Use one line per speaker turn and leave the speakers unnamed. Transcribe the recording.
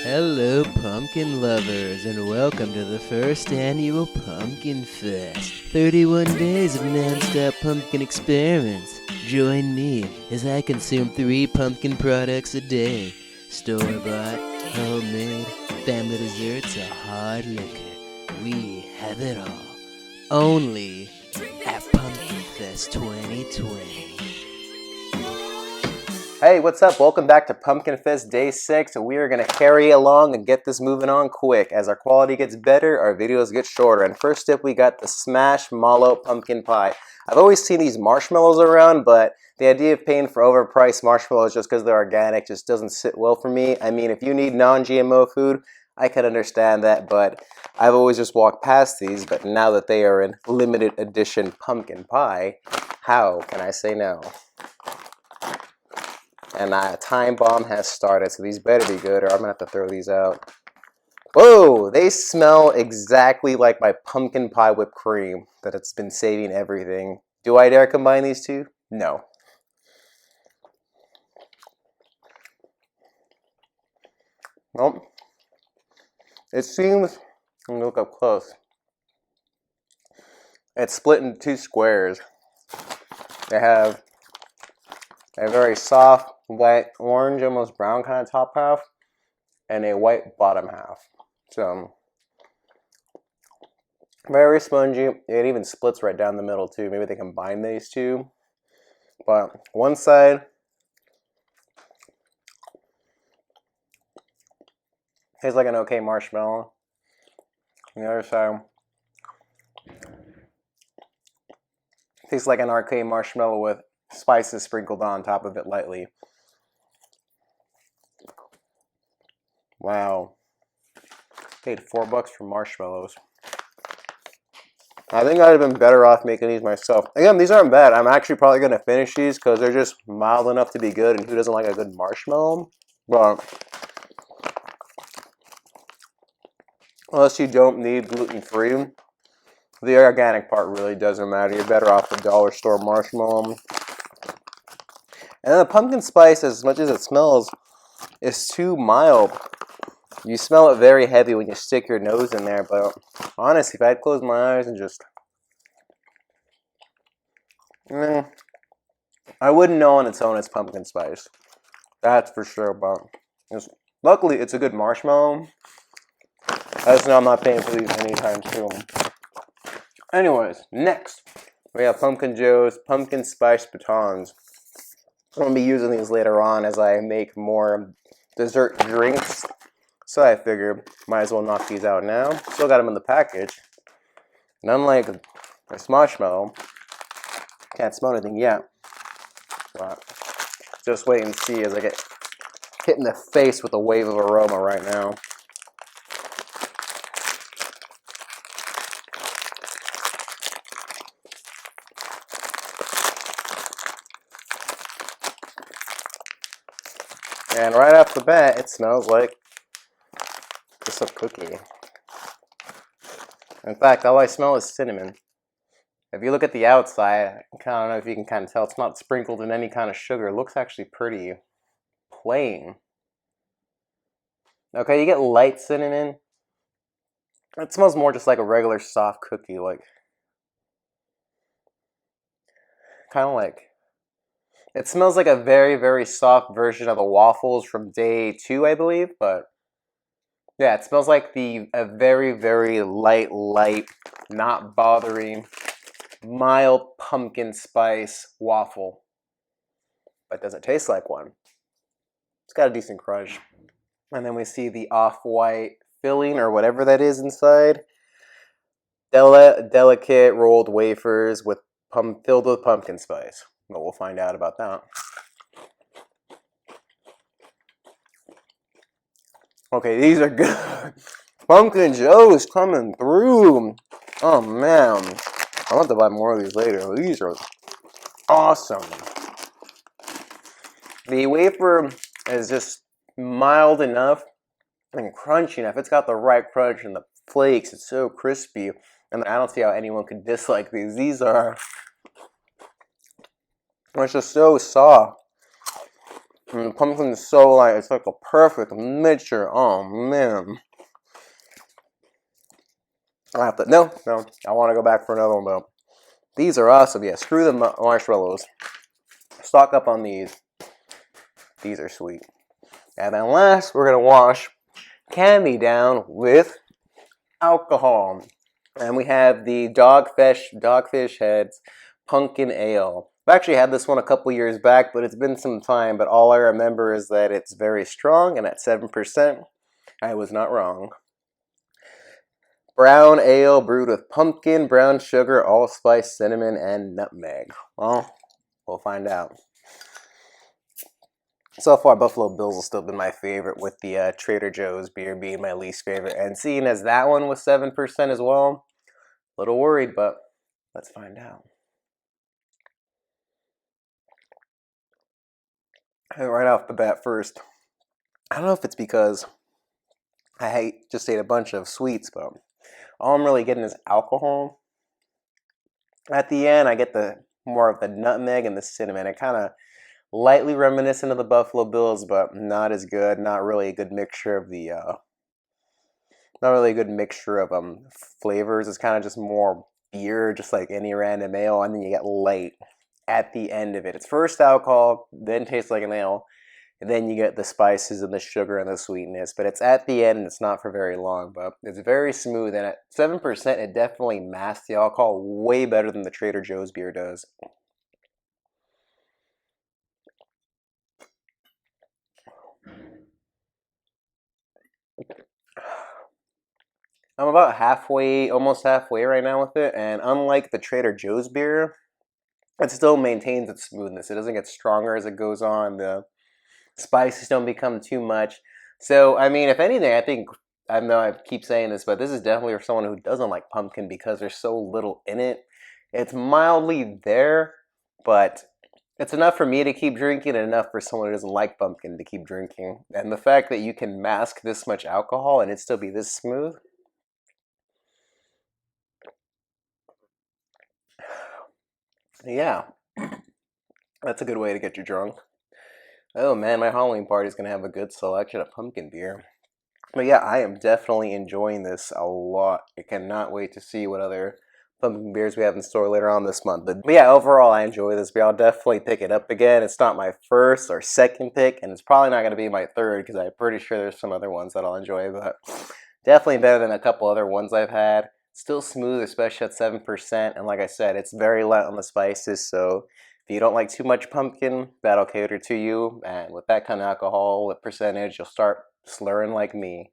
Hello, pumpkin lovers, and welcome to the first annual Pumpkin Fest. 31 days of non-stop pumpkin experiments. Join me as I consume 3 pumpkin products a day. Store-bought, homemade, family desserts, or hard liquor. We have it all. Only at Pumpkin Fest 2020.
Hey, what's up? Welcome back to Pumpkin Fest Day 6. We are going to carry along and get this moving on quick. As our quality gets better, our videos get shorter. And first up, we got the Smash Mallow Pumpkin Pie. I've always seen these marshmallows around, but the idea of paying for overpriced marshmallows just because they're organic just doesn't sit well for me. I mean, if you need non-GMO food, I can understand that, but I've always just walked past these. But now that they are in limited edition pumpkin pie, how can I say no? And a time bomb has started, so these better be good or I'm going to have to throw these out. Whoa, they smell exactly like my pumpkin pie whipped cream that it's been saving everything. Do I dare combine these two? No. Nope. It seems, let me look up close. It's split into 2 squares. They have a very soft, white, orange, almost brown kind of top half, and a white bottom half. So, very spongy. It even splits right down the middle too. Maybe they combine these two. But one side tastes like an okay marshmallow. The other side tastes like an arcade marshmallow with spices sprinkled on top of it lightly. Wow. Paid $4 for marshmallows. I think I'd have been better off making these myself. Again, these aren't bad. I'm actually probably going to finish these because they're just mild enough to be good, and who doesn't like a good marshmallow? But unless you don't need gluten-free, the organic part really doesn't matter. You're better off the dollar store marshmallow. And then the pumpkin spice, as much as it smells, is too mild. You smell it very heavy when you stick your nose in there, but honestly, if I'd close my eyes and just... I wouldn't know on its own it's pumpkin spice. That's for sure, but luckily it's a good marshmallow. I just know I'm not paying for these anytime soon. Anyways, next, we have Pumpkin Joe's Pumpkin Spice Batons. I'm going to be using these later on as I make more dessert drinks. So I figured, might as well knock these out now. Still got them in the package. And unlike this marshmallow, can't smell anything yet. But just wait and see as I get hit in the face with a wave of aroma right now. And right off the bat, it smells like just a cookie. In fact, all I smell is cinnamon. If you look at the outside, I don't know if you can kind of tell, it's not sprinkled in any kind of sugar. It looks actually pretty plain. Okay, you get light cinnamon. It smells more just like a regular soft cookie, like kind of like... It smells like a very, very soft version of the waffles from day 2, I believe, but yeah, it smells like a very, very light, not bothering, mild pumpkin spice waffle. But does it taste like one? It's got a decent crunch. And then we see the off-white filling or whatever that is inside. Delicate rolled wafers with filled with pumpkin spice. But we'll find out about that. Okay, these are good. Pumpkin Joe's coming through. Oh man, I want to buy more of these later. These are awesome. The wafer is just mild enough and crunchy enough. It's got the right crunch and the flakes. It's so crispy. And I don't see how anyone could dislike these. These are... It's just so soft. And the pumpkin is so light. It's like a perfect mixture. Oh, man. I have to... No. I want to go back for another one, though. These are awesome. Yeah, screw the marshmallows. Stock up on these. These are sweet. And then last, we're going to wash candy down with alcohol. And we have the Dogfish Heads Punkin Ale. I've actually had this one a couple years back, but it's been some time. But all I remember is that it's very strong, and at 7%, I was not wrong. Brown ale brewed with pumpkin, brown sugar, allspice, cinnamon, and nutmeg. Well, we'll find out. So far, Buffalo Bills has still been my favorite, with the Trader Joe's beer being my least favorite. And seeing as that one was 7% as well, a little worried, but let's find out. Right off the bat first, I don't know if it's because I just ate a bunch of sweets, but all I'm really getting is alcohol. At the end, I get the more of the nutmeg and the cinnamon. It kind of lightly reminiscent of the Buffalo Bills, but not as good. Not really a good mixture of the flavors. It's kind of just more beer, just like any random ale, and then you get light at the end of it. It's first alcohol, then tastes like an ale, and then you get the spices and the sugar and the sweetness. But it's at the end, and it's not for very long, but it's very smooth. And at 7%, it definitely masks the alcohol way better than the Trader Joe's beer does. I'm about halfway, almost halfway right now with it, and unlike the Trader Joe's beer, it still maintains its smoothness. It doesn't get stronger as it goes on. The spices don't become too much. So, I mean, if anything, I know I keep saying this, but this is definitely for someone who doesn't like pumpkin because there's so little in it. It's mildly there, but it's enough for me to keep drinking and enough for someone who doesn't like pumpkin to keep drinking. And the fact that you can mask this much alcohol and it still be this smooth. Yeah, that's a good way to get you drunk. Oh man, my Halloween party is going to have a good selection of pumpkin beer. But yeah, I am definitely enjoying this a lot. I cannot wait to see what other pumpkin beers we have in store later on this month. But yeah, overall, I enjoy this beer. I'll definitely pick it up again. It's not my first or second pick, and it's probably not going to be my third because I'm pretty sure there's some other ones that I'll enjoy. But definitely better than a couple other ones I've had. Still smooth, especially at 7%. And like I said, it's very light on the spices. So if you don't like too much pumpkin, that'll cater to you. And with that kind of alcohol, with percentage, you'll start slurring like me.